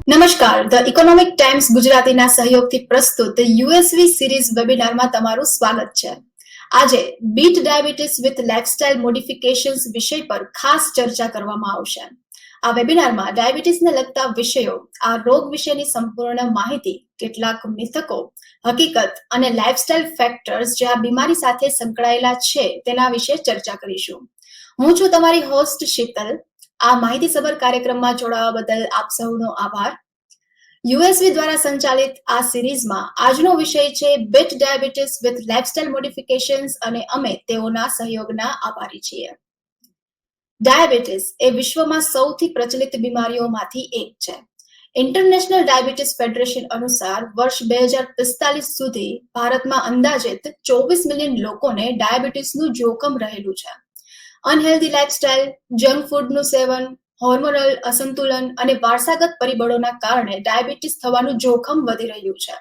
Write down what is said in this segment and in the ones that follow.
નમસ્કાર, the economic times ગુજરાતીના સહયોગથી પ્રસ્તુત યુએસવી સિરીઝ વેબિનારમાં તમારું સ્વાગત છે. આજે bit diabetes with lifestyle modifications વિષય પર ખાસ ચર્ચા કરવામાં આવશે. આ વેબિનારમાં ડાયાબિટીસને લગતા વિષયો, આ રોગ વિશેની સંપૂર્ણ માહિતી, કેટલાક મિથકો, હકીકત અને લાઇફસ્ટાઇલ ફેક્ટર્સ જે આ બીમારી સાથે સંકળાયેલા છે તેના વિશે ચર્ચા કરીશું. હું છું તમારી હોસ્ટ શીતલ. આ માહિતીસભર કાર્યક્રમમાં જોડાવા બદલ આપ સૌનો આભાર. યુએસવી દ્વારા સંચાલિત આ સિરીઝમાં આજનો વિષય છે bit diabetes with lifestyle modifications અને અમે તેઓના સહયોગના આભારી છીએ. ડાયાબિટીસ એ વિશ્વમાં સૌથી પ્રચલિત બીમારીઓમાંથી એક છે. ઇન્ટરનેશનલ ડાયાબિટીસ ફેડરેશન અનુસાર વર્ષ 2045 સુધી ભારતમાં અંદાજિત 24 મિલિયન લોકોને ડાયાબિટીસનું જોખમ રહેલું છે. અનહેલ્ધી લાઇફસ્ટાઇલ, જંક ફૂડનું સેવન, હોર્મોનલ અસંતુલન અને વારસાગત પરિબળોના કારણે ડાયાબિટીસ થવાનું જોખમ વધી રહ્યું છે.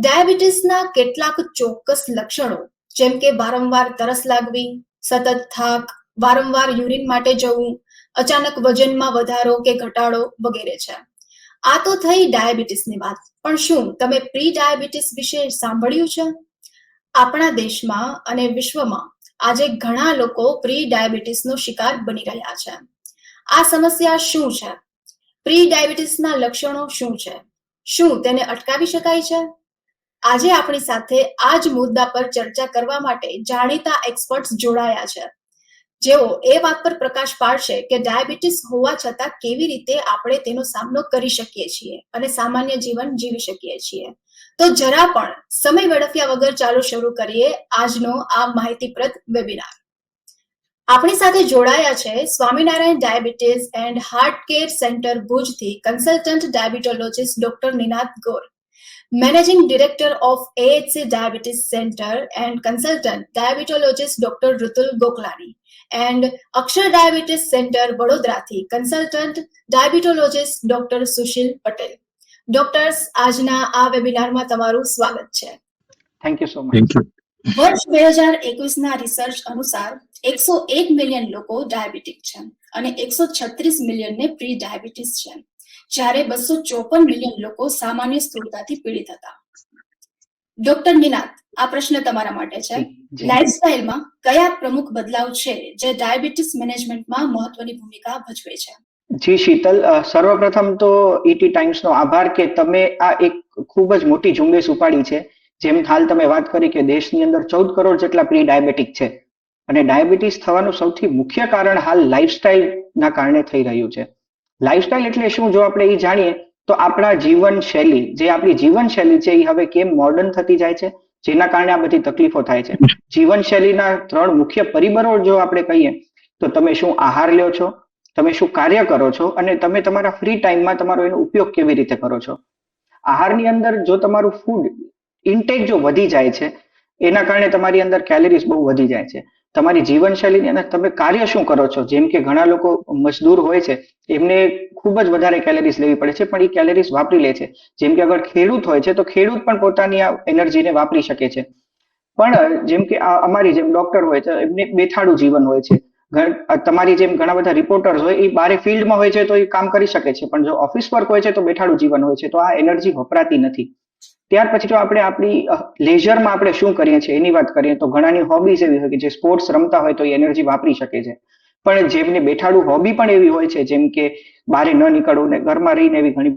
ડાયાબિટીસના કેટલાક ચોક્કસ લક્ષણો જેમ કે વારંવાર તરસ લાગવી, સતત થાક, વારંવાર યુરિન માટે જવું, અચાનક વજનમાં વધારો કે ઘટાડો વગેરે છે. આ તો થઈ ડાયાબિટીસની વાત, પણ શું તમે પ્રી ડાયાબિટીસ વિશે સાંભળ્યું છે? આપણા દેશમાં અને વિશ્વમાં આજે ઘણા લોકો પ્રી ડાયાબિટીસનો શિકાર બની રહ્યા છે. આ સમસ્યા શું છે? પ્રી ડાયાબિટીસના લક્ષણો શું છે? શું તેને અટકાવી શકાય છે? આજે આપણી સાથે આ જ મુદ્દા પર ચર્ચા કરવા માટે જાણીતા એક્સપર્ટ્સ જોડાયા છે, જેઓ એ વાત પર પ્રકાશ પાડશે કે ડાયાબિટીસ હોવા છતાં કેવી રીતે આપણે તેનો સામનો કરી શકીએ છીએ અને સામાન્ય જીવન જીવી શકીએ છીએ. તો જરા પણ સમય વેડફ્યા વગર ચાલો શરૂ કરીએ આજનો આ માહિતીપ્રદ વેબિનાર. આપણી સાથે જોડાયા છે Swaminarayan diabetes and heart care centre ભુજથી consultant diabetologist doctor Ninad Gor, managing director of AHC diabetes centre and consultant diabetologist doctor Rutul Gokalani, and Akshar diabetes centre વડોદરાથી consultant diabetologist doctor Sushil Patel. Doctors, આજના આ વેબિનારમાં તમારું સ્વાગત છે. Thank you so much. વર્ષ 2021ના રિસર્ચ અનુસાર 101 મિલિયન લોકો ડાયાબિટીક છે અને 136 મિલિયનને પ્રી ડાયાબિટીસ છે, જ્યારે 254 મિલિયન લોકો સામાન્ય સ્થૂળતાથી પીડિત હતા. ડોક્ટર નિનાદ, આ પ્રશ્ન તમારા માટે છે. લાઇફસ્ટાઇલમાં કયા પ્રમુખ બદલાવ છે જે ડાયાબિટીસ મેનેજમેન્ટમાં મહત્વની ભૂમિકા ભજવે છે? જી શીતલ, સર્વપ્રથમ તો ઈટી ટાઈમ્સનો આભાર કે તમે આ એક ખૂબ જ મોટી ઝુંબેશ ઉપાડી છે. જેમ હાલ તમે વાત કરી કે દેશની અંદર 14 કરોડ જેટલા પ્રી ડાયાબિટીક છે અને ડાયાબિટીસ થવાનું સૌથી મુખ્ય કારણ હાલ લાઇફસ્ટાઇલના કારણે થઈ રહ્યું છે. લાઇફસ્ટાઇલ એટલે શું? જો આપણે એ જાણીએ તો આપણા જીવનશૈલી, જે આપણી જીવનશૈલી છે એ હવે કેમ મોડર્ન થતી જાય છે, જેના કારણે આ બધી તકલીફો થાય છે. જીવનશૈલીના 3 મુખ્ય પરિબળો જો આપણે કહીએ તો તમે શું આહાર લ્યો છો, તમે શું કાર્ય કરો છો અને તમે તમારા ફ્રી ટાઈમમાં તમારો એનો ઉપયોગ કેવી રીતે કરો છો. આહારની અંદર જો તમારું ફૂડ ઇન્ટેક જો વધી જાય છે એના કારણે તમારી અંદર કેલરીઝ બહુ વધી જાય છે. તમારી જીવનશૈલીની અંદર તમે કાર્ય શું કરો છો, જેમ કે ઘણા લોકો મજદૂર હોય છે એમને ખૂબ જ વધારે કેલરીઝ લેવી પડે છે, પણ એ કેલરીઝ વાપરી લે છે. જેમ કે અગર ખેડૂત હોય છે તો ખેડૂત પણ પોતાની આ એનર્જીને વાપરી શકે છે. પણ જેમ કે અમારી જેમ ડોક્ટર હોય છે એમને બેઠાડું જીવન હોય છે. તમારી જેમ ઘણા બધા રિપોર્ટર્સ હોય એ બારે ફિલ્ડમાં હોય છે તો એ કામ કરી શકે છે, પણ જો ઓફિસ વર્ક હોય છે તો બેઠાડું જીવન હોય છે, તો આ એનર્જી વપરાતી નથી. ત્યાર પછી જો આપણે આપણી લેઝરમાં આપણે શું કરીએ છીએ એની વાત કરીએ તો ઘણાની હોબીઝ એવી હોય કે જે સ્પોર્ટ્સ રમતા હોય તો એ એનર્જી વાપરી શકે છે, પણ જેમને બેઠાડું હોબી પણ એવી હોય છે જેમ કે બહાર ન નીકળવું ને ઘરમાં રહીને એવી ઘણી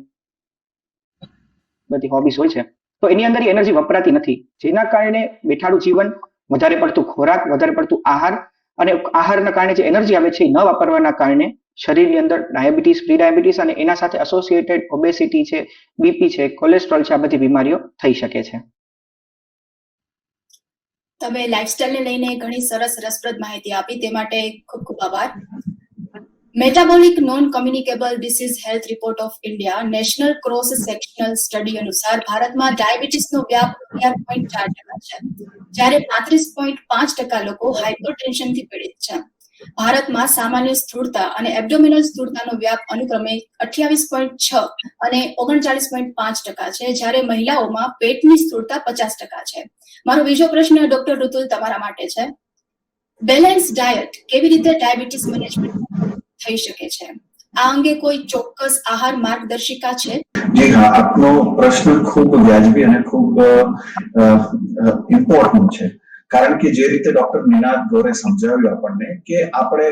બધી હોબીઝ હોય છે તો એની અંદર એનર્જી વપરાતી નથી, જેના કારણે બેઠાડું જીવન, વધારે પડતું ખોરાક, વધારે પડતું આહાર અને આહારના કારણે જે એનર્જી આવે છે એ ન વાપરવાના કારણે શરીરની અંદર ડાયાબિટીસ, પ્રી ડાયાબિટીસ અને એના સાથે એસોસિએટેડ ઓબેસિટી છે, બીપી છે, કોલેસ્ટ્રોલ છે, આ બધી બીમારીઓ થઈ શકે છે. તમે લાઇફસ્ટાઇલને લઈને ઘણી સરસ રસપ્રદ માહિતી આપી, તે માટે ખૂબ ખૂબ આભાર. Metabolic non communicable disease health report of India national cross sectional study અનુસાર ભારતમાં ડાયાબિટીસનો વ્યાપ 11.4% છે, જ્યારે 35.5% લોકો હાઇપરટેન્શનથી પીડિત છે. ભારતમાં સામાન્ય સ્થૂળતા અને એબ્ડોમિનલ સ્થૂળતાનો વ્યાપ અનુક્રમે 28.6 અને 39.5% છે, જ્યારે મહિલાઓમાં પેટની સ્થૂળતા 50% છે. મારો બીજો પ્રશ્ન ડોક્ટર ઋતુલ તમારા માટે છે. બેલેન્સ ડાયટ કેવી રીતે ડાયાબિટીસ મેનેજમેન્ટ થઈ શકે છે? આ અંગે કોઈ ચોક્કસ આહાર માર્ગદર્શિકા છે? જી હા, આપનો પ્રશ્ન ખૂબ વ્યાજબી અને ખૂબ ઇમ્પોર્ટન્ટ છે, કારણ કે જે રીતે ડોક્ટર નિનાદ ગોરે સમજાવ્યું આપણને કે આપણે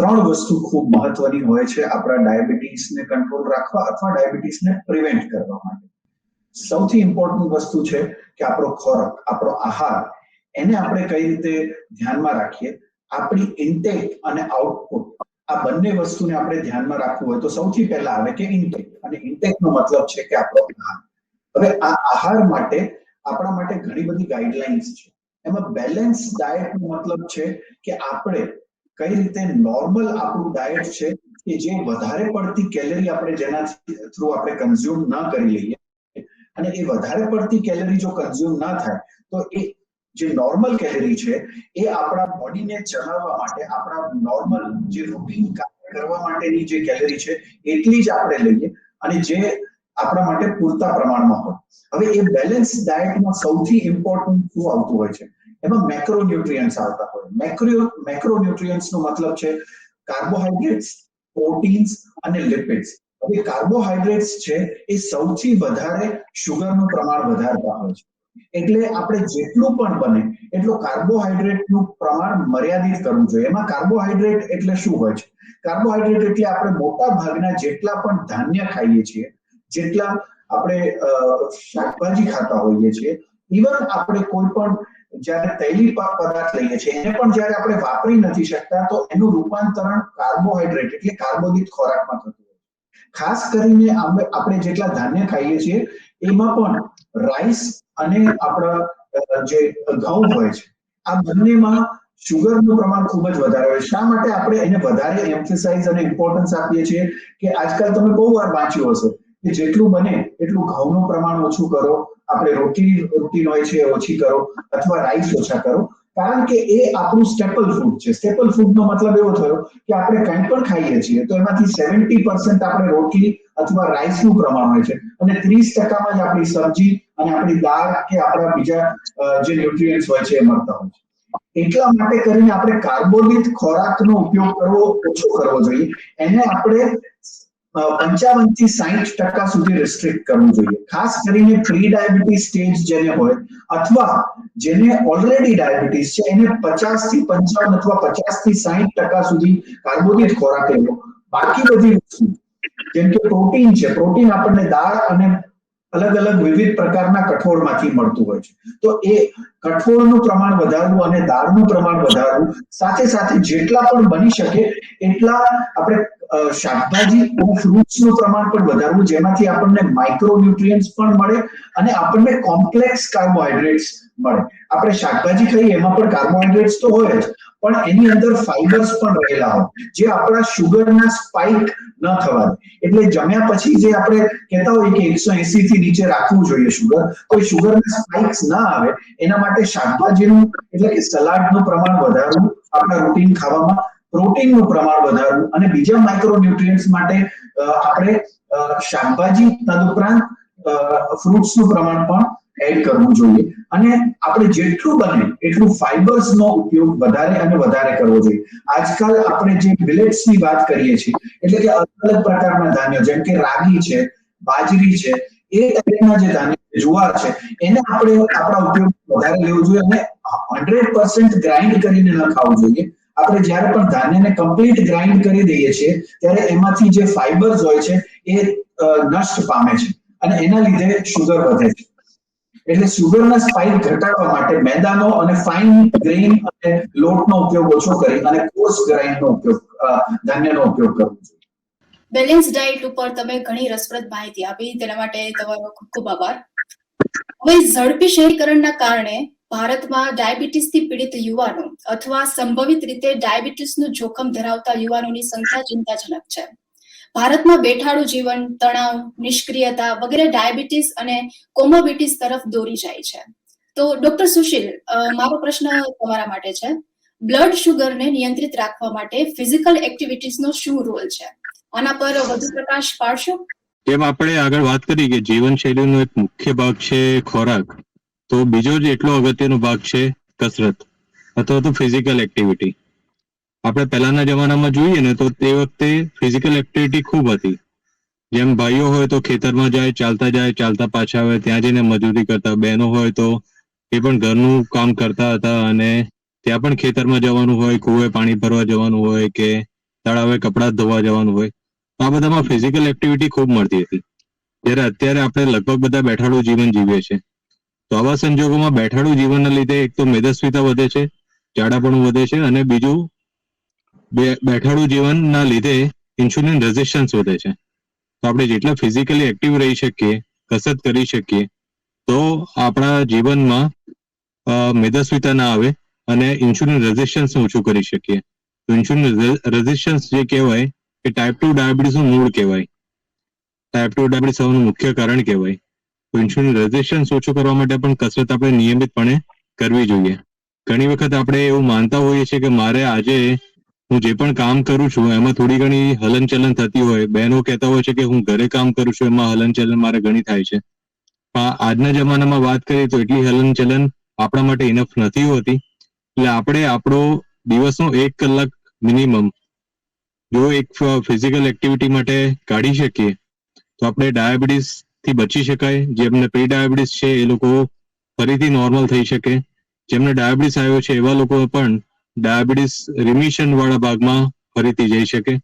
3 વસ્તુ ખૂબ મહત્વની હોય છે આપણા ડાયાબિટીસને કંટ્રોલ રાખવા અથવા ડાયાબિટીસને પ્રિવેન્ટ કરવા માટે. સૌથી ઇમ્પોર્ટન્ટ વસ્તુ છે કે આપણો ખોરાક, આપણો આહાર, એને આપણે કઈ રીતે ધ્યાનમાં રાખીએ. આપણી ઇન્ટેક અને આઉટપુટ, આ બંને વસ્તુને આપણે ધ્યાનમાં રાખવું હોય તો સૌથી પહેલા આવે કે ઇન્ટેક, અને ઇન્ટેકનો મતલબ છે કે આપણો આહાર. હવે આ આહાર માટે આપણા માટે ઘણી બધી ગાઈડલાઇન્સ છે. એમાં બેલેન્સ ડાયટનો મતલબ છે કે આપણે કઈ રીતે નોર્મલ આપણું ડાયટ છે કે જે વધારે પડતી કેલરી આપણે જેના થ્રુ આપણે કન્ઝ્યુમ ન કરી લઈએ, અને એ વધારે પડતી કેલરી જો કન્ઝ્યુમ ના થાય તો એ જે નોર્મલ કેલરી છે એ આપણા બોડીને ચલાવવા માટે, આપણા નોર્મલ જે રૂટીન કાર્ય કરવા માટેની જે કેલરી છે એટલી જ આપણે લઈએ, અને જે આપણા માટે પૂરતા પ્રમાણમાં હોય. હવે એ બેલેન્સ ડાયટમાં સૌથી ઇમ્પોર્ટન્ટ શું આવતું હોય છે, એમાં મેક્રોન્યુટ્રિયન્ટ્સ આવતા હોય. મેક્રોન્યુટ્રિયન્ટ્સનો મતલબ છે કાર્બોહાઈડ્રેટ્સ, પ્રોટીન્સ અને લિપિડ્સ. હવે કાર્બોહાઈડ્રેટ્સ છે એ સૌથી વધારે શુગરનું પ્રમાણ વધારતા હોય છે. એટલે આપણે જેટલું પણ બને એટલું કાર્બોહાઈડ્રેટનું પ્રમાણ મર્યાદિત કરવું જોઈએ. એમાં કાર્બોહાઈડ્રેટ એટલે શું હોય છે? કાર્બોહાઈડ્રેટ એટલે આપણે મોટા ભાગના જેટલા પણ ધાન્ય ખાઈએ છીએ, જેટલા આપણે શાકભાજી ખાતા હોઈએ છીએ, ઇવન આપણે કોઈ પણ જ્યારે તૈલી પદાર્થ લઈએ છીએ એને પણ જ્યારે આપણે વાપરી નથી શકતા તો એનું રૂપાંતરણ કાર્બોહાઈડ્રેટ એટલે કાર્બોદિત ખોરાકમાં થતું હોય. ખાસ કરીને આપણે જેટલા ધાન્ય ખાઈએ છીએ એમાં પણ રાઈસ અને આપણા જે ઘઉં હોય છે, આ બંનેમાં શુગરનું પ્રમાણ ખૂબ જ વધારે હોય. શા માટે આપણે એને વધારે એમ્ફેસાઇઝ અને ઇમ્પોર્ટન્સ આપીએ છીએ કે આજકાલ તમે બહુ વાર વાંચ્યું હશે કે જેટલું બને એટલું ઘઉંનું પ્રમાણ ઓછું કરો, આપણે રોટી હોય છે ઓછી કરો, અથવા રાઈસ ઓછા કરો, કારણ કે એ આપણું સ્ટેપલ ફૂડ છે. સ્ટેપલ ફૂડનો મતલબ એવો થયો કે આપણે કંઈ પણ ખાઈએ છીએ તો એમાંથી 70% આપણે રોટલી અથવા રાઈસનું પ્રમાણ હોય છે, અને 30%માં જ આપણી સબ્જી અને આપણી દાળ કે આપણા બીજા જે ન્યુટ્રિયન્ટ્સ હોય છે એ મળતા હોય છે. એટલા માટે કરીને આપણે કાર્બોદિત ખોરાકનો ઉપયોગ કરવો ઓછો કરવો જોઈએ. એને આપણે 55 થી 60% સુધી રિસ્ટ્રિક્ટ કરવું જોઈએ. ખાસ કરીને પ્રી ડાયાબિટીસ સ્ટેજ જેને હોય અથવા જેને ઓલરેડી ડાયાબિટીસ છે એને 50 થી 55 અથવા 50 થી 60% સુધી કાર્બોદિત ખોરાક લેવો. બાકી બધી વસ્તુ જેમ કે પ્રોટીન છે, પ્રોટીન આપણને દાળ અને અલગ અલગ વિવિધ પ્રકારના કઠોળમાંથી મળતું હોય છે, તો એ કઠોળનું પ્રમાણ વધારવું અને દાળનું પ્રમાણ વધારવું, સાથે સાથે જેટલા પણ બની શકે એટલા આપણે શાકભાજી અને ફ્રૂટ્સનું પ્રમાણ પણ વધારવું, જેમાંથી આપણને માઇક્રોન્યુટ્રિયન્ટ્સ પણ મળે અને આપણને કોમ્પ્લેક્સ કાર્બોહાઈડ્રેટ્સ મળે. આપણે શાકભાજી ખાઈએ એમાં પણ કાર્બોહાઈડ્રેટ્સ તો હોય જ, પણ એની અંદર ફાઈબર્સ પણ રહેલા હોય જે આપણા શુગરના સ્પાઇક ન થવા દે. એટલે જમ્યા પછી જે આપણે કહેતા હોઈએ કે 180 થી નીચે રાખવું જોઈએ શુગર, તો શુગરના સ્પાઇક્સ ના આવે એના માટે શાકભાજીનું એટલે કે સલાડનું પ્રમાણ વધારવું, આપણા રૂટીન ખાવામાં પ્રોટીનનું પ્રમાણ વધારવું, અને બીજા માઇક્રોન્યુટ્રિયન્ટ્સ માટે આપણે શાકભાજી તદુપરાંત ફ્રૂટ્સનું પ્રમાણ પણ એડ કરવું જોઈએ. અને આપણે જેટલું બને એટલું ફાઈબર્સનો ઉપયોગ વધારે અને વધારે કરવો જોઈએ. આજકાલ આપણે જે મિલેટ્સની વાત કરીએ છીએ, એટલે કે અલગ અલગ પ્રકારના ધાન્ય જેમ કે રાગી છે, બાજરી છે, એ ટાઈપના જે ધાન્ય જુવાર છે, એને આપણે આપણા ઉપયોગ વધારે લેવો જોઈએ અને 100% ગ્રાઇન્ડ કરીને ન ખાવું જોઈએ. આપણે જ્યારે પણ ધાન્યને કમ્પ્લીટ ગ્રાઇન્ડ કરી દઈએ છીએ ત્યારે એમાંથી જે ફાઈબર્સ હોય છે એ નષ્ટ પામે છે અને એના લીધે શુગર વધે છે. એટલે શુગરના સ્પાઇક ઘટાડવા માટે મેદાનો અને ફાઇન ગ્રેઇન અને લોટનો ઉપયોગ ઓછો કરી અને કોર્સ ગ્રાઇન્ડનો ઉપયોગ ધાન્યનો ઉપયોગ કરવો જોઈએ. બેલેન્સ ડાયટ ઉપર તમે ઘણી રસપ્રદ માહિતી આપી, તેના માટે તમારો ખૂબ ખૂબ આભાર. હવે ઝડપી શહેરીકરણના કારણે ભારતમાં ડાયાબિટીસથી પીડિત યુવાનો અથવા સંભવિત રીતે ડાયાબિટીસનું જોખમ ધરાવતા યુવાનોની સંખ્યા ચિંતાજનક છે. ભારતમાં બેઠાડું જીવન, તણાવ, નિષ્ક્રિયતા વગેરે ડાયાબિટીસ અને કોમોર્બિડિટીઝ તરફ દોરી જાય છે. તો ડોક્ટર સુશીલ, મારો પ્રશ્ન તમારા માટે છે. બ્લડ શુગરને નિયંત્રિત રાખવા માટે ફિઝિકલ એક્ટિવિટીઝનો શું રોલ છે? આના પર વધુ પ્રકાશ પાડશો? જેમ આપણે આગળ વાત કરી કે જીવનશૈલીનો એક મુખ્ય ભાગ છે ખોરાક, તો બીજો જ એટલો અગત્યનો ભાગ છે કસરત અથવા તો ફિઝિકલ એક્ટિવિટી. આપણે પહેલાના જમાનામાં જોઈએ ને તો તે વખતે ફિઝિકલ એક્ટિવિટી ખૂબ હતી. જેમ ભાઈઓ હોય તો ખેતરમાં જાય, ચાલતા પાછા આવે, ત્યાં જઈને મજૂરી કરતા. બહેનો હોય તો એ પણ ઘરનું કામ કરતા હતા અને ત્યાં પણ ખેતરમાં જવાનું હોય, કુએ પાણી ભરવા જવાનું હોય કે તળાવે કપડાં ધોવા જવાનું હોય. આ બધામાં ફિઝિકલ એક્ટિવિટી ખૂબ મળતી હતી. જ્યારે અત્યારે આપણે લગભગ બધા બેઠાડું જીવન જીવીએ છીએ. તો આવા સંજોગોમાં બેઠાડું જીવનના લીધે એક તો મેદસ્વીતા વધે છે, જાડાપણું વધે છે, અને બીજું બેઠાડું જીવનના લીધે ઇન્સ્યુલિન રેઝિસ્ટન્સ વધે છે. તો આપણે જેટલા ફિઝિકલી એક્ટિવ રહી શકીએ, કસરત કરી શકીએ, તો આપણા જીવનમાં મેદસ્વીતા ના આવે અને ઇન્સ્યુલિન રેઝિસ્ટન્સ ઓછું કરી શકીએ. તો ઇન્સ્યુલિન રેઝિસ્ટન્સ જે કહેવાય એ ટાઈપ 2 ડાયાબિટીસનું મૂળ કહેવાય, ટાઈપ 2 ડાયાબિટીસ થવાનું મુખ્ય કારણ કહેવાય. તો ઇન્સ્યુલિન રેઝિસ્ટન્સ ઓછું કરવા માટે પણ કસરત આપણે નિયમિતપણે કરવી જોઈએ. ઘણી વખત આપણે એવું માનતા હોઈએ છીએ કે મારે આજે હું જે પણ કામ કરું છું એમાં થોડી ઘણી હલનચલન થતી હોય. બહેનો કહેતા હોય છે કે હું ઘરે કામ કરું છું એમાં હલનચલન મારે ઘણી થાય છે. પણ આજના જમાનામાં વાત કરીએ તો એટલી હલનચલન આપણા માટે ઇનફ નથી હોતી. એટલે આપણે આપણો દિવસનો 1 કલાક મિનિમમ જો એક ફિઝિકલ એક્ટિવિટી માટે કાઢી શકીએ તો આપણે ડાયાબિટીસ થી બચી શકાય. જેમને પ્રી ડાયાબિટીસ છે એ લોકો ફરીથી નોર્મલ થઈ શકે. જેમને ડાયાબિટીસ આવ્યો છે એવા લોકો પણ ડાયાબિટીસ રિમિશન વાળા ભાગમાં ફરીથી જઈ શકે.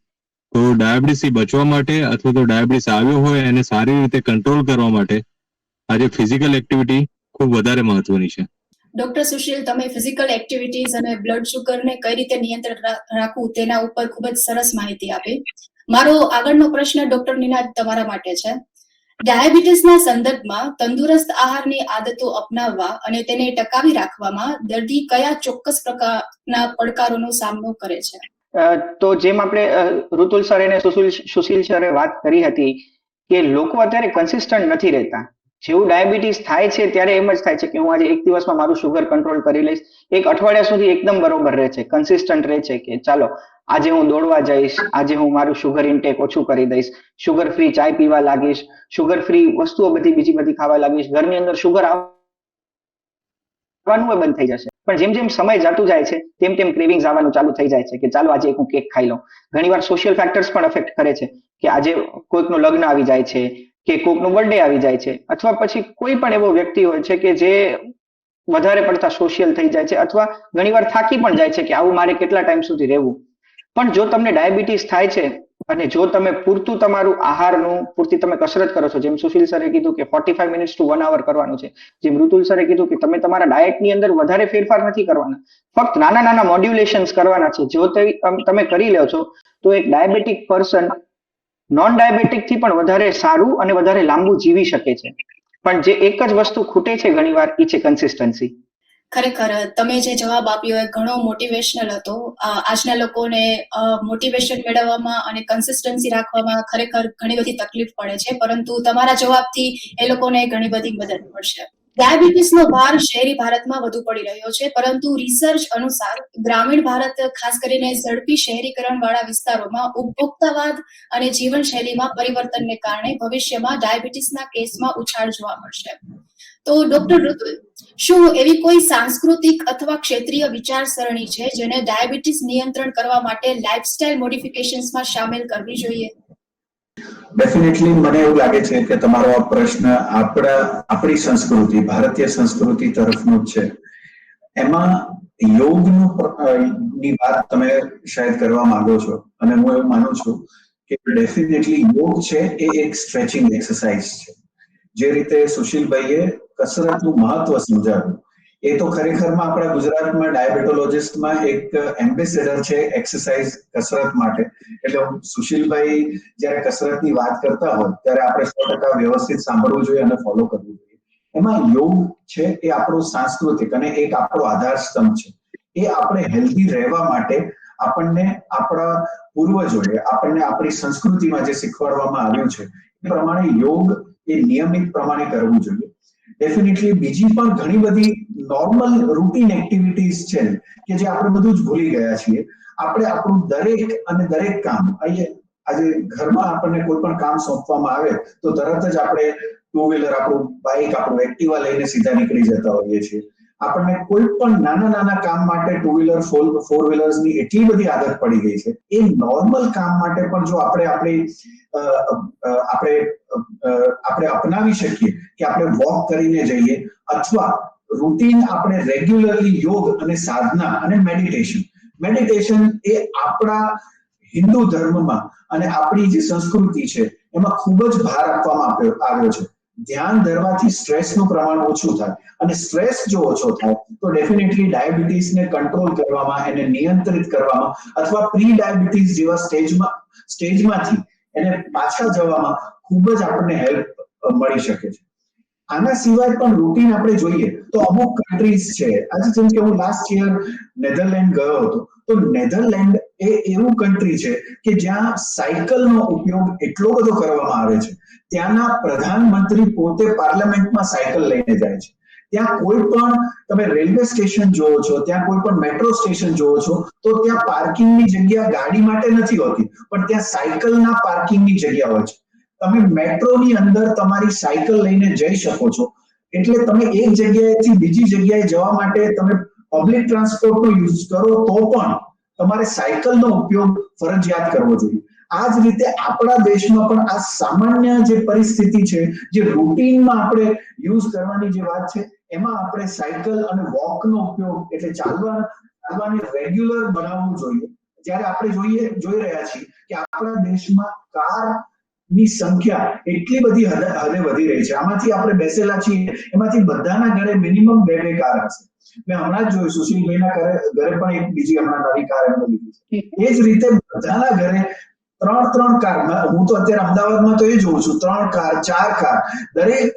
તો ડાયાબિટીસથી બચવા માટે અથવા તો ડાયાબિટીસ આવ્યો હોય એને સારી રીતે કંટ્રોલ કરવા માટે આજે ફિઝિકલ એક્ટિવિટી ખૂબ વધારે મહત્વની છે. ડોક્ટર સુશીલ, તમે ફિઝિકલ એક્ટિવિટીઝ અને બ્લડ શુગરને કઈ રીતે નિયંત્રણ રાખવું તેના ઉપર ખૂબ જ સરસ માહિતી આપી. મારો આગળનો પ્રશ્ન ડોક્ટર નિનાદ તમારા માટે છે. ડાયાબિટીસના સંદર્ભમાં તંદુરસ્ત આહારની આદતો અપનાવવા અને તેને ટકાવી રાખવામાં દર્દી કયા ચોક્કસ પ્રકારના પડકારોનો સામનો કરે છે? તો જેમ આપણે ઋતુલ સર અને સુશીલ સરે વાત કરી હતી કે લોકો અત્યારે કન્સિસ્ટન્ટ નથી રહેતા. જેવું ડાયાબિટીસ થાય છે ત્યારે એમ જ થાય છે કે હું આજે એક દિવસમાં મારું શુગર કંટ્રોલ કરી લઈશ. એક અઠવાડિયા સુધી એકદમ બરોબર રહે છે, કન્સિસ્ટન્ટ રહે છે કે ચાલો આજે હું દોડવા જઈશ, આજે હું મારું શુગર ઇન્ટેક ઓછું કરી દઈશ, શુગર ફ્રી ચાય પીવા લાગીશ, શુગર ફ્રી વસ્તુઓ બીજી બધી ખાવા લાગીશ, ઘરની અંદર શુગર આવવાનું બંધ થઈ જશે. પણ જેમ જેમ સમય જતું જાય છે તેમ તેમ ક્રેવિંગ્સ આવવાનું ચાલુ થઈ જાય છે કે ચાલો આજે હું કેક ખાઈ લઉં. ઘણીવાર સોશિયલ ફેક્ટર્સ પણ અફેક્ટ કરે છે કે આજે કોઈકનું લગ્ન આવી જાય છે કે કોઈકનું બર્થડે આવી જાય છે, અથવા પછી કોઈ પણ એવો વ્યક્તિ હોય છે કે જે વધારે પડતા સોશિયલ થઈ જાય છે, અથવા ઘણીવાર થાકી પણ જાય છે કે આવું મારે કેટલા ટાઈમ સુધી રહેવું. પણ જો તમને ડાયાબિટીસ થાય છે અને જો તમે પૂરતું તમારું આહારનું, પૂરતી તમે કસરત કરો છો, જેમ સુશીલ સરે કીધું કે 45 મિનિટ્સ ટુ 1 hour કરવાનું છે, જેમ ઋતુલ સરે કીધું કે તમે તમારા ડાયટની અંદર વધારે ફેરફાર નથી કરવાના, ફક્ત નાના નાના મોડ્યુલેશન્સ કરવાના છે. જો તમે કરી લો છો તો એક ડાયાબિટીક પર્સન નોન ડાયાબિટીક થી પણ વધારે સારું અને વધારે લાંબુ જીવી શકે છે. પણ જે એક જ વસ્તુ ખૂટે છે ઘણીવાર એ છે કન્સિસ્ટન્સી. ખરેખર તમે જે જવાબ આપ્યો એ ઘણો મોટિવેશનલ હતો. આજના લોકોને મોટિવેશન મેળવવામાં અને કન્સિસ્ટન્સી રાખવામાં ખરેખર ઘણી બધી તકલીફ પડે છે, પરંતુ તમારા જવાબથી એ લોકોને ઘણી બધી મદદ મળશે. ડાયાબિટીસનો ભાર શહેરી ભારતમાં વધુ પડી રહ્યો છે, પરંતુ રિસર્ચ અનુસાર ગ્રામીણ ભારત, ખાસ કરીને ઝડપી શહેરીકરણ વાળા વિસ્તારોમાં ઉપભોક્તાવાદ અને જીવનશૈલીમાં પરિવર્તનને કારણે ભવિષ્યમાં ડાયાબિટીસના કેસમાં ઉછાળ જોવા મળશે. તો ડોક્ટર ઋતુલ, શું એવી કોઈ સાંસ્કૃતિક અથવા ક્ષેત્રીય વિચારસરણી છે જેને ડાયાબિટીસ નિયંત્રણ કરવા માટે લાઇફસ્ટાઇલ મોડિફિકેશન્સમાં સામેલ કરવી જોઈએ? ડેફિનેટલી મને એવું લાગે છે કે તમારો આ પ્રશ્ન આપણી સંસ્કૃતિ, ભારતીય સંસ્કૃતિ તરફનો જ છે. એમાં યોગની વાત તમે શાયદ કરવા માંગો છો, અને હું એવું માનું છું કે ડેફિનેટલી યોગ છે એ એક સ્ટ્રેચિંગ એક્સરસાઇઝ છે. જે રીતે સુશીલભાઈએ કસરતનું મહત્વ સમજાવ્યું, એ તો ખરેખરમાં આપણા ગુજરાતમાં ડાયાબિટોલોજિસ્ટમાં એક એમ્બેસેડર છે એક્સરસાઇઝ, કસરત માટે. એટલે સુશીલભાઈ જ્યારે કસરતની વાત કરતા હોય ત્યારે આપણે 100% વ્યવસ્થિત સાંભળવું જોઈએ અને ફોલો કરવું જોઈએ. એમાં યોગ છે એ આપણું સાંસ્કૃતિક અને એક આપણો આધાર સ્તંભ છે. એ આપણે હેલ્ધી રહેવા માટે આપણને આપણા પૂર્વજોએ આપણને આપણી સંસ્કૃતિમાં જે શીખવાડવામાં આવ્યું છે એ પ્રમાણે યોગ એ નિયમિત પ્રમાણે કરવું જોઈએ. ડેફિનેટલી બીજી પણ ઘણી બધી નોર્મલ રૂટીન એક્ટિવિટીઝ છે કે જે આપણે બધું જ ભૂલી ગયા છીએ. આપણે આપણું દરેક કામ, આજે ઘરમાં આપણને કોઈ પણ કામ સોંપવામાં આવે તો તરત જ આપણે ટુ વ્હીલર, આપણું બાઇક, આપણું એક્ટિવા લઈને સીધા નીકળી જતા હોઈએ છીએ. આપણને કોઈ પણ નાના નાના કામ માટે 2 વ્હીલર 4 વ્હીલર્સની એટલી બધી આદત પડી ગઈ છે, એ નોર્મલ કામ માટે પણ જો આપણે અપનાવી શકીએ કે આપણે વોક કરીને જઈએ અથવા રૂટીન આપણે રેગ્યુલરલી યોગ અને સાધના અને મેડિટેશન એ આપણા હિન્દુ ધર્મમાં અને આપણી જે સંસ્કૃતિ છે એમાં ખૂબ જ ભાર આપવામાં આવ્યો છે. ધ્યાન ધરવાથી સ્ટ્રેસનું પ્રમાણ ઓછું થાય અને સ્ટ્રેસ જો ઓછો થાય તો ડેફિનેટલી ડાયાબિટીસને કંટ્રોલ કરવામાં, એને નિયંત્રિત કરવામાં અથવા પ્રી ડાયાબિટીસ જેવા સ્ટેજમાંથી એને પાછા જવામાં ખૂબ જ આપણને હેલ્પ મળી શકે છે. આના સિવાય પણ રૂટીન આપણે જોઈએ તો અમુક કન્ટ્રીઝ છે, આજે જેમ કે હું લાસ્ટ યર નેધરલેન્ડ ગયો હતો, તો નેધરલેન્ડ એ એવું કન્ટ્રી છે કે જ્યાં સાયકલનો ઉપયોગ એટલો બધો કરવામાં આવે છે. ત્યાંના પ્રધાનમંત્રી પોતે પાર્લામેન્ટમાં સાયકલ લઈને જાય છે. ત્યાં કોઈ પણ તમે રેલવે સ્ટેશન જોવો છો, ત્યાં કોઈ પણ મેટ્રો સ્ટેશન જોવો છો, તો ત્યાં પાર્કિંગની જગ્યા ગાડી માટે નથી હોતી, પણ ત્યાં સાયકલના પાર્કિંગની જગ્યા હોય છે. તમે મેટ્રોની અંદર તમારી સાયકલ લઈને જઈ શકો છો. એટલે તમે એક જગ્યાએથી બીજી જગ્યાએ જવા માટે તમે પબ્લિક ટ્રાન્સપોર્ટનો યુઝ કરો તો પણ તમારે સાયકલનો ઉપયોગ ફરજિયાત કરવો જોઈએ. આ જ રીતે આપણા દેશમાં પણ આ સામાન્ય જે પરિસ્થિતિ છે, જે રૂટીનમાં આપણે યુઝ કરવાની જે વાત છે, એમાં આપણે સાયકલ અને વોકનો ઉપયોગ એટલે ચાલવાને રેગ્યુલર બનાવવું જોઈએ. જ્યારે આપણે જોઈ રહ્યા છીએ કે આપણા દેશમાં કારની સંખ્યા એટલી બધી હદે વધી રહી છે. આમાંથી આપણે બેસેલા છીએ એમાંથી બધાના ઘરે મિનિમમ 2 કાર હશે. મેં હમણાં જ જોયું સુશીલભાઈના ઘરે પણ એક બીજી હમણાં નવી કાર એમને લીધી છે. એ જ રીતે બધાના ઘરે 3 કાર. હું તો અત્યારે અમદાવાદમાં તો એ જોઉં છું 3 કાર 4 કાર. દરેક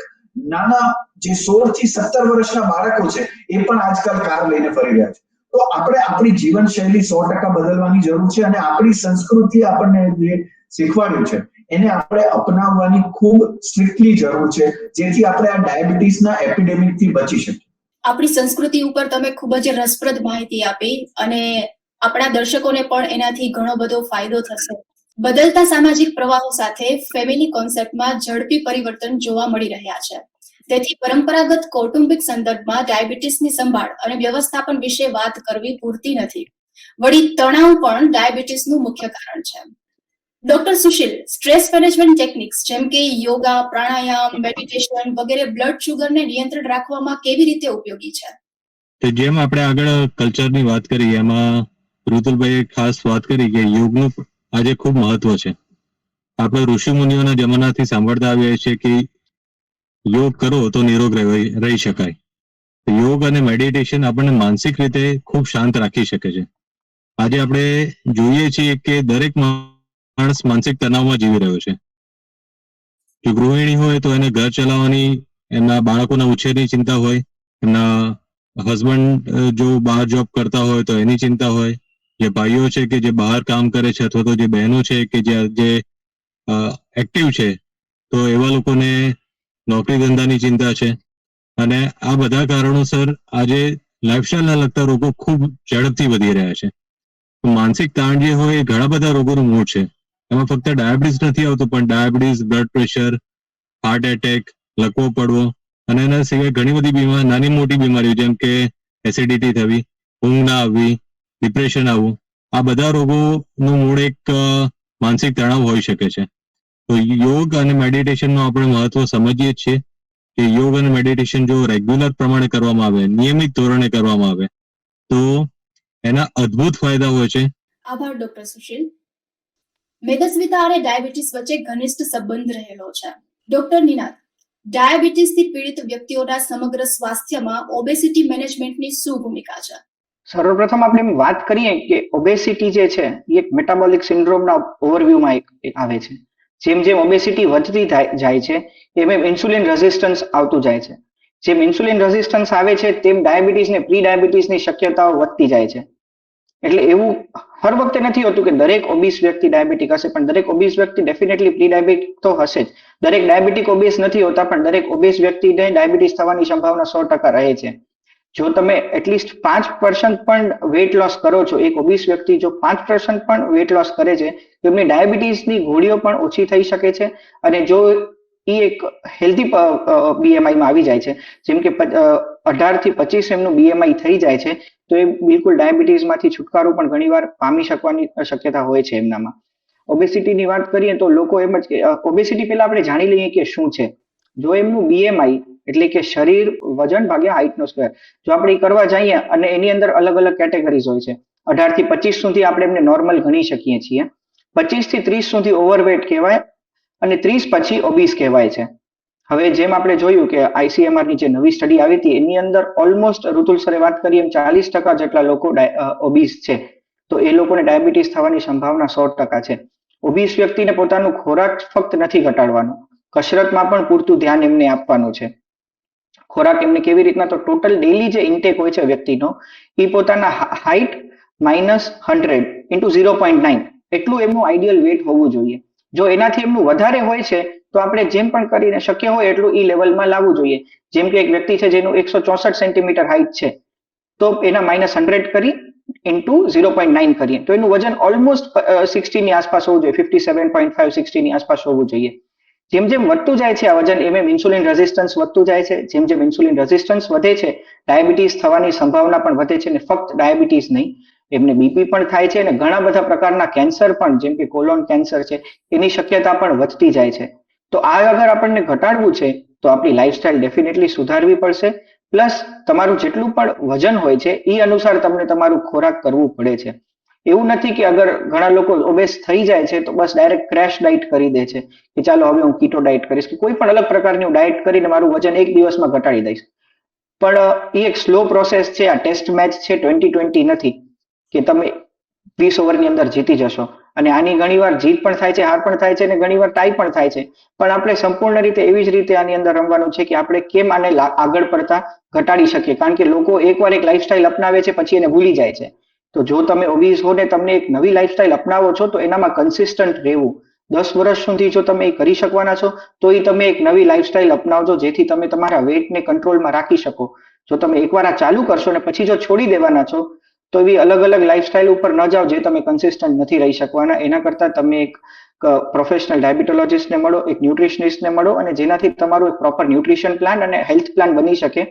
નાના જે 16 થી 17 વર્ષના બાળકો છે એ પણ આજકાલ કાર લઈને ફરી રહ્યા છે. તો આપણે આપણી જીવનશૈલી 100% બદલવાની જરૂર છે અને આપણી સંસ્કૃતિ આપણને જે શીખવાડ્યું છે એને આપણે અપનાવવાની ખૂબ સ્ટ્રિક્ટલી જરૂર છે, જેથી આપણે આ ડાયાબિટીસના એપિડેમિકથી બચી શકીએ. આપણી સંસ્કૃતિ ઉપર તમે ખૂબ જ રસપ્રદ માહિતી આપી અને આપણા દર્શકોને પણ એનાથી ઘણો બધો ફાયદો થશે. બદલતા સામાજિક પ્રવાહો સાથે ફેમિલી કોન્સેપ્ટમાં ઝડપી પરિવર્તન જોવા મળી રહ્યા છે. તેથી પરંપરાગત કૌટુંબિક સંદર્ભમાં ડાયાબિટીસની સંભાળ અને વ્યવસ્થાપન વિશે વાત કરવી પૂરતી નથી. વળી તણાવ પણ ડાયાબિટીસનું મુખ્ય કારણ છે. Doctor Sushil, stress management techniques જેમ કે યોગા, પ્રાણાયામ, મેડિટેશન વગેરે બ્લડ શુગરને નિયંત્રણ રાખવામાં કેવી રીતે ઉપયોગી છે? જેમ આપણે આગળ કલ્ચરની વાત કરી, એમાં ઋતુલભાઈએ ખાસ વાત કરી કે યોગનું આજે ખૂબ મહત્વ છે. આપણે ઋષિ મુનિઓના જમાનાથી સાંભળતા આવ્યા છીએ કે યોગ કરો તો નિરોગ રહી શકાય. યોગ અને મેડિટેશન આપણને માનસિક રીતે ખૂબ શાંત રાખી શકે છે. આજે આપણે જોઈએ છીએ કે દરેક માણસ માનસિક તણાવમાં જીવી રહ્યો છે. જો ગૃહિણી હોય તો એને ઘર ચલાવવાની, એમના બાળકોના ઉછેરની ચિંતા હોય, એમના હસબન્ડ જો બહાર જોબ કરતા હોય તો એની ચિંતા હોય, જે ભાઈઓ છે કે જે બહાર કામ કરે છે અથવા તો જે બહેનો છે કે જે એક્ટિવ છે તો એવા લોકોને નોકરી ધંધાની ચિંતા છે. અને આ બધા કારણોસર આજે લાઇફસ્ટાઇલના લગતા રોગો ખૂબ ઝડપથી વધી રહ્યા છે. માનસિક તાણ જે હોય એ ઘણા બધા રોગોનું મૂળ છે. એમાં ફક્ત ડાયાબિટીસ નથી આવતું, પણ diabetes, blood pressure, heart attack, લકવો પડવો અને એના સિવાય ઘણી બધી નાની મોટી બીમારીઓ જેમ કે એસિડિટી થવી, ઊંઘ ના આવવી, ડિપ્રેશન આવવું, આ બધા રોગોનું મૂળ એક માનસિક તણાવ હોઈ શકે છે. તો યોગ અને મેડિટેશનનું આપણે મહત્વ સમજીએ છીએ કે યોગ અને મેડિટેશન જો રેગ્યુલર પ્રમાણે કરવામાં આવે, નિયમિત ધોરણે કરવામાં આવે તો એના અદ્ભુત ફાયદા હોય છે. આભાર ડોક્ટર સુશીલ. મેદસ્વીતા અને ડાયાબિટીસ વચ્ચે ઘનિષ્ઠ સંબંધ રહેલો છે. ડોક્ટર નિનાદ, ડાયાબિટીસથી પીડિત વ્યક્તિઓના સમગ્ર સ્વાસ્થ્યમાં ઓબેસિટી મેનેજમેન્ટની શું ભૂમિકા છે? સર્વપ્રથમ આપણે વાત કરીએ કે ઓબેસિટી જે છે એ એક મેટાબોલિક સિન્ડ્રોમના ઓવરવ્યુમાં આવે છે. જેમ જેમ ઓબેસિટી વધતી જાય છે એમ એમ ઇન્સ્યુલિન રેઝિસ્ટન્સ આવતું જાય છે. જેમ ઇન્સ્યુલિન રેઝિસ્ટન્સ આવે છે તેમ ડાયાબિટીસ ને પ્રી ડાયાબિટીસની શક્યતાઓ વધતી જાય છે. એટલે એવું હર વખતે નથી હોતું કે દરેક ઓબીસ વ્યક્તિ ડાયાબિટીક હશે, પણ દરેક ઓબીસ વ્યક્તિ ડેફિનેટલી પ્રી ડાયાબિટીક તો હશે જ. દરેક ડાયાબિટીક ઓબીસ નથી હોતા, પણ દરેક ઓબીસ વ્યક્તિને ડાયાબિટીસ થવાની સંભાવના 100% રહે છે. જો તમે એટલીસ્ટ 5% પણ વેટ લોસ કરો છો, એક ઓબીસ વ્યક્તિ જો 5% પણ વેટ લોસ કરે છે તો એમની ડાયાબિટીસની ગોળીઓ પણ ઓછી થઈ શકે છે. અને જો એ એક હેલ્ધી BMI માં આવી જાય છે. જેમ કે 18 થી 25 એમનું BMI થઈ જાય છે તો એ બિલકુલ ડાયાબિટીસમાંથી છુટકારો પણ ઘણીવાર પામી શકવાની શક્યતા હોય છે એમનામાં. ઓબેસિટીની વાત કરીએ તો લોકો એમ જ કે ઓબેસિટી પહેલા આપણે જાણી લઈએ કે શું છે. જો એમનું BMI એટલે કે શરીર વજન ભાગ્યા હાઇટનો સ્ક્વેર જો આપણે કરવા જઈએ અને એની અંદર અલગ અલગ કેટેગરીઝ હોય છે. 18 થી 25 સુધી આપણે એમને નોર્મલ ગણી શકીએ છીએ. 25 થી 30 સુધી ઓવરવેટ કહેવાય અને 30 પછી ઓબીસ કહેવાય છે. હવે જેમ આપણે જોયું કે ICMR ની જે નવી સ્ટડી આવી હતી એની અંદર ઓલમોસ્ટ ઋતુલ સરે વાત કરી એમ 40% જેટલા લોકો ઓબીસ છે. તો એ લોકોને ડાયાબિટીસ થવાની સંભાવના 100% છે. ઓબીસ વ્યક્તિને પોતાનું ખોરાક ફક્ત નથી ઘટાડવાનો, કસરતમાં પણ પૂરતું ધ્યાન એમને આપવાનું છે. ખોરાક એમને કેવી રીતના તો ટોટલ ડેલી જે ઇન્ટેક હોય છે વ્યક્તિનો એ પોતાના હાઇટ -100 ઇન્ટુ 0.9 એટલું એમનું આઈડિયલ વેટ હોવું જોઈએ. જો એનાથી એમનું વધારે હોય છે તો આપણે જેમ પણ કરીને શક્ય હોય એટલું ઈ લેવલમાં લાવવું જોઈએ. જેમ કે એક વ્યક્તિ છે જેનું 164 સેન્ટીમીટર હાઇટ છે તો એના -100 કરી ઇન્ટુ 0.9 કરીએ તો એનું વજન ઓલમોસ્ટ 60 ની આસપાસ હોવું જોઈએ. 57.5 60 ની આસપાસ હોવું જોઈએ. જેમ જેમ વધતું જાય છે આ વજન એમ ઇન્સ્યુલિન રેઝિસ્ટન્સ વધતું જાય છે. જેમ જેમ ઇન્સ્યુલિન રેઝિસ્ટન્સ વધે છે ડાયાબિટીસ થવાની સંભાવના પણ વધે છે. અને ફક્ત ડાયાબિટીસ નહીં, એમને બીપી પણ થાય છે અને ઘણા બધા પ્રકારના કેન્સર પણ જેમ કે કોલોન કેન્સર છે એની શક્યતા પણ વધતી જાય છે. તો આ અગર આપણને ઘટાડવું છે તો આપણી લાઈફસ્ટાઈલ ડેફિનેટલી સુધારવી પડશે. પ્લસ તમારું જેટલું પણ વજન હોય છે એ અનુસાર તમને તમારું ખોરાક કરવું પડે છે. એવું નથી કે અગર ઘણા લોકો ઓબેસ થઈ જાય છે તો બસ ડાયરેક્ટ ક્રેશ ડાયટ કરી દે છે કે ચાલો હવે હું કીટો ડાયટ કરીશ કે કોઈ પણ અલગ પ્રકારની ડાયટ કરીને મારું વજન એક દિવસમાં ઘટાડી દઈશ. પણ એ એક સ્લો પ્રોસેસ છે. આ ટેસ્ટ મેચ છે, 2020 નથી કે તમે 20 ઓવરની અંદર જીતી જશો. અને આની ઘણીવાર જીત પણ થાય છે, હાર પણ થાય છે અને ઘણીવાર ટાઈ પણ થાય છે. પણ આપણે સંપૂર્ણ રીતે એવી જ રીતે આની અંદર રમવાનું છે કે આપણે કેમ આને આગળ પડતા ઘટાડી શકીએ. કારણ કે લોકો એકવાર એક લાઈફસ્ટાઈલ અપનાવે છે પછી એને ભૂલી જાય છે. તો જો તમે ઓબીસ હો ને તમને એક નવી લાઈફસ્ટાઈલ અપનાવો છો તો એનામાં કન્સિસ્ટન્ટ રહેવું. 10 વર્ષ સુધી જો તમે એ કરી શકવાના છો તો એ તમે એક નવી લાઈફસ્ટાઈલ અપનાવજો જેથી તમે તમારા વેટને કંટ્રોલમાં રાખી શકો. જો તમે એકવાર આ ચાલુ કરશો ને પછી જો છોડી દેવાના છો તો એવી અલગ અલગ લાઈફસ્ટાઈલ ઉપર ન જાઓ જે તમે કન્સિસ્ટન્ટ નથી રહી શકવાના. એના કરતા તમે એક પ્રોફેશનલ ડાયાબિટોલોજીસ્ટને મળો, એક ન્યુટ્રિશનિસ્ટને મળો અને જેનાથી તમારું એક પ્રોપર ન્યુટ્રિશન પ્લાન અને હેલ્થ પ્લાન બની શકે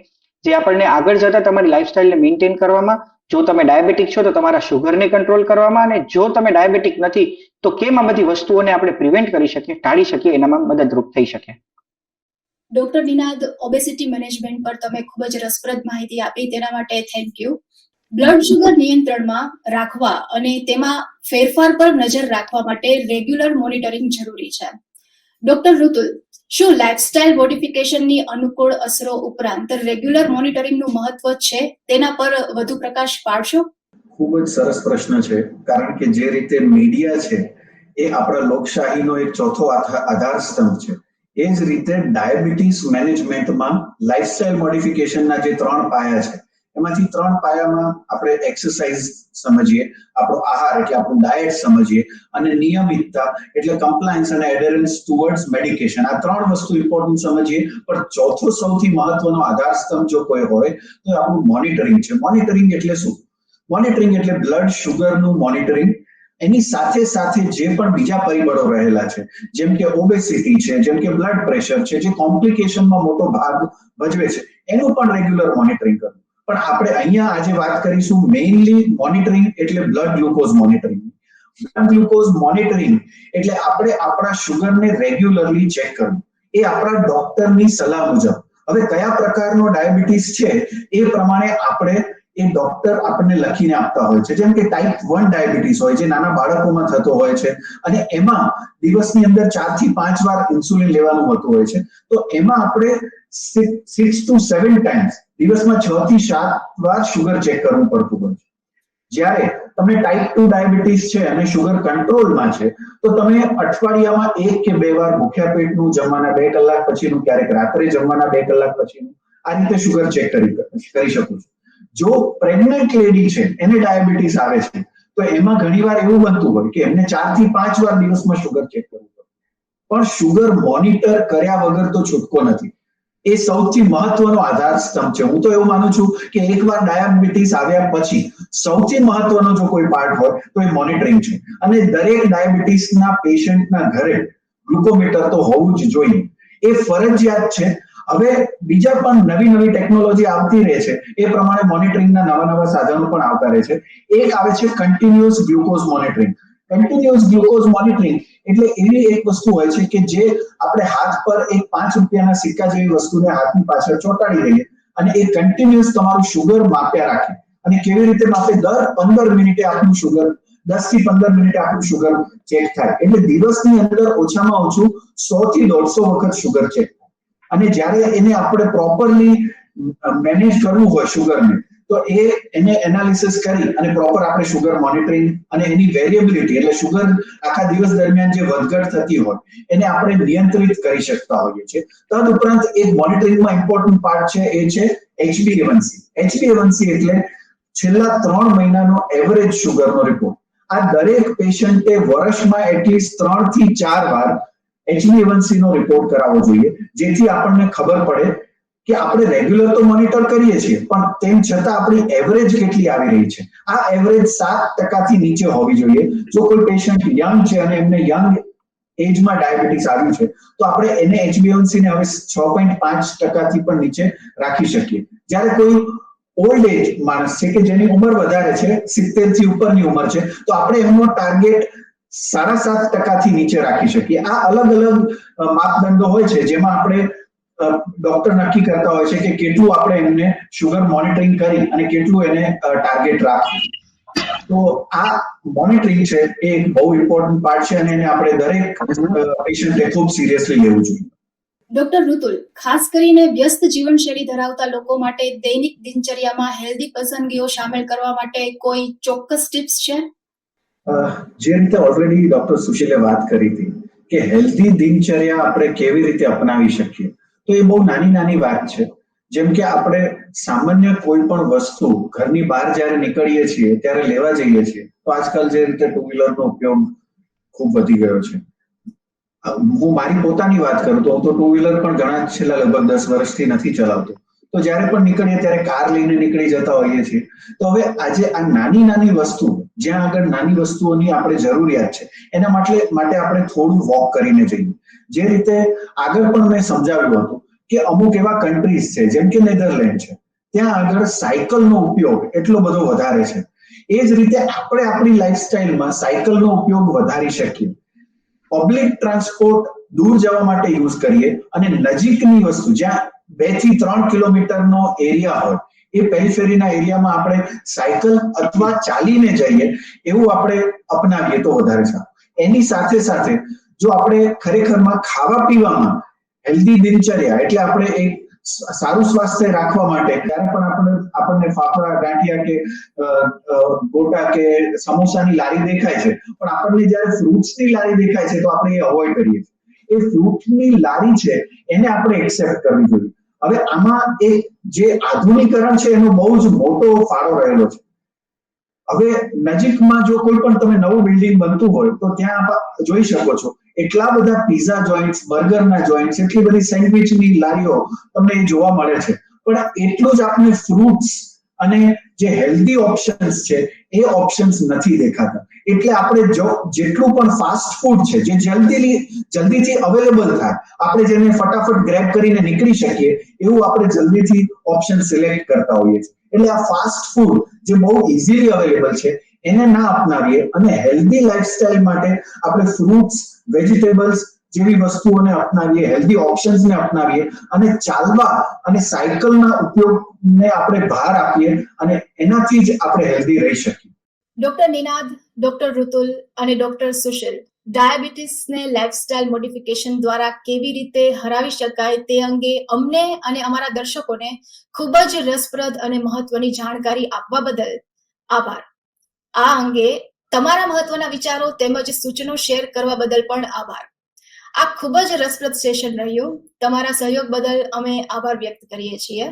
જે આપણને આગળ જતા તમારી લાઈફસ્ટાઈલને મેન્ટેન કરવામાં, જો તમે ડાયાબિટીક છો તો તમારા શુગરને કંટ્રોલ કરવામાં અને જો તમે ડાયાબિટીક નથી તો કેમ આ બધી વસ્તુઓને આપણે પ્રિવેન્ટ કરી શકીએ, ટાળી શકીએ એનામાં મદદરૂપ થઈ શકે. ડોક્ટર નિનાદ, ઓબેસિટી મેનેજમેન્ટ પર તમે ખૂબ જ રસપ્રદ માહિતી આપી તેના માટે થેન્ક યુ. બ્લડ શુગર નિયંત્રણમાં રાખવા અને તેમાં ફેરફાર પર નજર રાખવા માટે રેગ્યુલર મોનિટરિંગ જરૂરી છે. ડોક્ટર ઋતુલ, શું લાઇફસ્ટાઇલ મોડિફિકેશનની અનુકૂળ અસરો ઉપરાંત રેગ્યુલર મોનિટરિંગનું મહત્વ છે તેના પર વધુ પ્રકાશ પાડશો? ખૂબ જ સરસ પ્રશ્ન છે. કારણ કે જે રીતે મીડિયા છે એ આપણા લોકશાહીનો એક ચોથો આધાર સ્તંભ છે. એ જ રીતે ડાયાબિટીસ મેનેજમેન્ટમાં લાઇફસ્ટાઇલ મોડિફિકેશનના જે 3 પાયા છે એમાંથી 3 પાયામાં આપણે એક્સરસાઇઝ સમજીએ, આપણો આહાર એટલે આપણું ડાયટ સમજીએ અને નિયમિતતા એટલે કમ્પ્લાયન્સ અને એડરન્સ ટુવર્ડ્સ મેડિકેશન, આ 3 વસ્તુ ઇમ્પોર્ટન્ટ સમજીએ. પણ ચોથો સૌથી મહત્વનો આધાર સ્તંભ જો કોઈ હોય તો આપણું મોનિટરિંગ છે. મોનિટરિંગ એટલે શું? મોનિટરિંગ એટલે બ્લડ શુગરનું મોનિટરિંગ. એની સાથે સાથે જે પણ બીજા પરિબળો રહેલા છે જેમ કે ઓબેસિટી છે, જેમ કે બ્લડ પ્રેશર છે, જે કોમ્પ્લિકેશનમાં મોટો ભાગ ભજવે છે એનું પણ રેગ્યુલર મોનિટરિંગ કરવું. પણ આપણે અહીંયા આજે વાત કરીશું મેઇનલી મોનિટરિંગ એટલે blood glucose monitoring. Blood glucose monitoring એટલે આપણે આપણા શુગરને રેગ્યુલરલી ચેક કરવું. એ આપણા ડોક્ટરની સલાહ મુજબ. હવે કયા પ્રકારનો ડાયાબિટીસ છે એ પ્રમાણે આપણે એ ડોક્ટર આપણને લખીને આપતા હોય છે. જેમ કે ટાઈપ 1 ડાયાબિટીસ હોય જે નાના બાળકોમાં થતો હોય છે અને એમાં દિવસની અંદર 4 થી 5 વાર ઇન્સ્યુલિન લેવાનું હોતું હોય છે. તો એમાં આપણે 6 to 7 ટાઈમ્સ દિવસમાં 6 થી 7 વાર શુગર ચેક કરવું પડતું હોય છે. જ્યારે તમને ટાઈપ 2 ડાયાબિટીસ છે અને શુગર કંટ્રોલમાં છે તો તમે અઠવાડિયામાં 1 કે 2 વાર ભૂખ્યા પેટનું જમવાના 2 કલાક પછીનું, ક્યારેક રાત્રે જમવાના 2 કલાક પછીનું આ રીતે શુગર ચેક કરી શકો છો. જો પ્રેગ્નન્ટ લેડી છે એને ડાયાબિટીસ આવે છે તો એમાં ઘણીવાર એવું બનતું હોય કે એમને 4 થી 5 વાર દિવસમાં શુગર ચેક કરવું પડે. પણ શુગર મોનિટર કર્યા વગર તો છૂટકો નથી. એ સૌથી મહત્વનો આધાર સ્તંભ છે. હું તો એવું માનું છું કે એકવાર ડાયાબિટીસ આવ્યા પછી સૌથી મહત્વનો જો કોઈ પાર્ટ હોય તો એ મોનિટરિંગ છે. અને દરેક ડાયાબિટીસના પેશન્ટના ઘરે ગ્લુકોમીટર તો હોવું જ જોઈએ. એ ફરજિયાત છે. હવે બીજા પણ નવી નવી ટેકનોલોજી આવતી રહે છે, એ પ્રમાણે મોનિટરિંગના નવા સાધનો પણ આવતા રહે છે. એક આવે છે continuous glucose monitoring. Continuous glucose monitoring એટલે એવી એક વસ્તુ હોય છે કે જે આપણે હાથ પર એક 5 રૂપિયાના સિક્કા જેવી વસ્તુને હાથની પાછળ ચોંટાડી દઈએ અને એ કન્ટિન્યુઅસ તમારું શુગર માપ્યા રાખે. અને કેવી રીતે માપે? દર 15 મિનિટે આપણું શુગર 10 થી 15 મિનિટે આપણું શુગર ચેક થાય. એટલે દિવસની અંદર ઓછામાં ઓછું 100 થી 150 વખત શુગર ચેક થાય. અને જ્યારે એને આપણે પ્રોપરલી મેનેજ કરવું હોય શુગરને, તો એને એનાલિસિસ કરી અને પ્રોપર આપણે શુગર મોનિટરિંગ અને એની વેરિએબિલિટી એટલે શુગર આખા દિવસ દરમિયાન જે વધઘટ થતી હોય એને આપણે નિયંત્રિત કરી શકતા હોઈએ છીએ. તદ ઉપરાંત એક મોનિટરિંગમાં ઇમ્પોર્ટન્ટ પાર્ટ છે, એ છે HbA1c. HbA1c એટલે છેલ્લા 3 મહિનાનો એવરેજ શુગરનો રિપોર્ટ. આ દરેક પેશન્ટે વર્ષમાં એટલીસ્ટ 3 થી 4 વાર HbA1c નો રિપોર્ટ કરાવવો જોઈએ, જેથી આપણને ખબર પડે કે આપણે રેગ્યુલર તો મોનિટર કરીએ છીએ, પણ તેમ છતાં આપણી એવરેજ કેટલી આવી રહી છે. આ એવરેજ 7% થી નીચે હોવી જોઈએ. જો કોઈ પેશન્ટ યંગ છે અને એમને યંગ એજમાં ડાયાબિટીસ આવ્યું છે, તો આપણે એને HbA1c ને હવે 6.5% થી પણ નીચે રાખી શકીએ. જ્યારે કોઈ ઓલ્ડ એજ માણસ છે કે જેની ઉંમર વધારે છે, 70 થી ઉપરની ઉંમર છે, તો આપણે એમનો ટાર્ગેટ 7.5% થી નીચે રાખી શકીએ. આ અલગ અલગ માપદંડો હોય છે, જેમાં આપણે ડોક્ટર નક્કી કરતા હોય છે કે કેટલું આપણે એમને શુગર મોનિટરિંગ કરી અને કેટલું એને ટાર્ગેટ રાખવું. તો આ મોનિટરિંગ છે એ એક બહુ ઇમ્પોર્ટન્ટ પાર્ટ છે અને એને આપણે દરેક પેશન્ટે ખૂબ સિરિયસલી લેવું જોઈએ. ડોક્ટર ઋતુલ, ખાસ કરીને વ્યસ્ત જીવનશૈલી ધરાવતા લોકો માટે દૈનિક દિનચર્યામાં હેલ્ધી પસંદગીઓ શામેલ કરવા માટે કોઈ ચોક્કસ ટિપ્સ છે? જે રીતે ઓલરેડી ડોક્ટર સુશીલે વાત કરી હતી કે હેલ્ધી દિનચર્યા આપણે કેવી રીતે અપનાવી શકીએ, તો એ બહુ નાની વાત છે. જેમ કે આપણે સામાન્ય કોઈ પણ વસ્તુ ઘરની બહાર જ્યારે નીકળીએ છીએ ત્યારે લેવા જઈએ છીએ, તો આજકાલ જે રીતે ટુ વ્હીલરનો ઉપયોગ ખૂબ વધી ગયો છે. હું મારી પોતાની વાત કરું તો હું તો ટુ વ્હીલર પણ ઘણા છેલ્લા લગભગ 10 વર્ષથી નથી ચલાવતો. તો જ્યારે પણ નીકળીએ ત્યારે કાર લઈને નીકળી જતા હોઈએ છીએ. તો હવે આજે આ નાની વસ્તુ, જ્યાં આગળ નાની વસ્તુઓની આપણે જરૂરિયાત છે, એના માટે આપણે થોડું વોક કરીને જઈએ. જે રીતે આગળ પણ મેં સમજાવ્યું હતું કે અમુક એવા કન્ટ્રીઝ છે જેમ કે નેધરલેન્ડ છે, ત્યાં આગળ સાયકલનો ઉપયોગ એટલો બધો વધારે છે. એ જ રીતે આપણે આપણી લાઈફસ્ટાઈલમાં સાયકલનો ઉપયોગ વધારી શકીએ. પબ્લિક ટ્રાન્સપોર્ટ દૂર જવા માટે યુઝ કરીએ અને નજીકની વસ્તુ જ્યાં 2 થી 3 કિલોમીટરનો એરિયા હોય, એ પેરિફેરીના એરિયામાં આપણે સાયકલ અથવા ચાલીને જઈએ એવું આપણે અપનાવીએ તો વધારે સારું. એની સાથે જો આપણે ખરેખરમાં ખાવા પીવામાં હેલ્ધી દિનચર્યા એટલે આપણે એક સારું સ્વાસ્થ્ય રાખવા માટે ત્યારે પણ આપણને ફાફડા, ગાંઠિયા કે ગોટા કે સમોસાની લારી દેખાય છે, પણ આપણને જ્યારે ફ્રૂટ્સની લારી દેખાય છે તો આપણે એ અવોઇડ કરીએ છીએ. એ ફ્રૂટની લારી છે એને આપણે એક્સેપ્ટ કરવી જોઈએ. હવે આમાં એક જે આધુનિકરણ છે એનો બહુ જ મોટો ફાળો રહેલો છે. હવે નજીકમાં જો કોઈ પણ તમે નવું બિલ્ડિંગ બનતું હોય તો ત્યાં આપ જોઈ શકો છો એટલા બધા પીઝા જોઈન્ટ્સ, બર્ગરના જોઈન્ટ્સ, એટલી બધી સેન્ડવિચની લારીઓ તમને જોવા મળે છે. પણ એટલું જ આપણે ફ્રૂટ્સ અને જે હેલ્ધી ઓપ્શન્સ છે એ ઓપ્શન્સ નથી દેખાતા. એટલે આપણે જેટલું પણ ફાસ્ટ ફૂડ છે જે જલ્દીથી અવેલેબલ થાય, આપણે જેને ફટાફટ ગ્રેબ કરીને નીકળી શકીએ એવું આપણે જલ્દીથી ઓપ્શન સિલેક્ટ કરતા હોઈએ છીએ. એટલે આ ફાસ્ટ ફૂડ જે બહુ ઇઝીલી અવેલેબલ છે એને ના અપનાવીએ અને હેલ્ધી લાઈફસ્ટાઈલ માટે આપણે ફ્રૂટ્સ, વેજીટેબલ્સ જેવી વસ્તુઓને અપનાવીએ, હેલ્ધી ઓપ્શન્સને અપનાવીએ અને ચાલવા અને સાયકલના ઉપયોગને આપણે ભાર આપીએ અને એનાથી જ આપણે હેલ્ધી રહી શકીએ. ડોક્ટર નિનાદ, ડોક્ટર ઋતુલ અને ડોક્ટર સુશીલ, ડાયાબિટીસને લાઇફસ્ટાઇલ મોડિફિકેશન દ્વારા કેવી રીતે હરાવી શકાય તે અંગે અમને અને અમારા દર્શકોને ખૂબ જ રસપ્રદ અને મહત્વની જાણકારી આપવા બદલ આભાર. આ અંગે તમારા મહત્વના વિચારો તેમજ સૂચનો શેર કરવા બદલ પણ આભાર. આ ખૂબ જ રસપ્રદ સેશન રહ્યું. તમારા સહયોગ બદલ અમે આભાર વ્યક્ત કરીએ છીએ.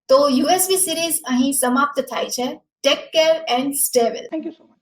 તો યુએસવી સિરીઝ અહીં સમાપ્ત થાય છે. Take care and stay well. Thank you so much.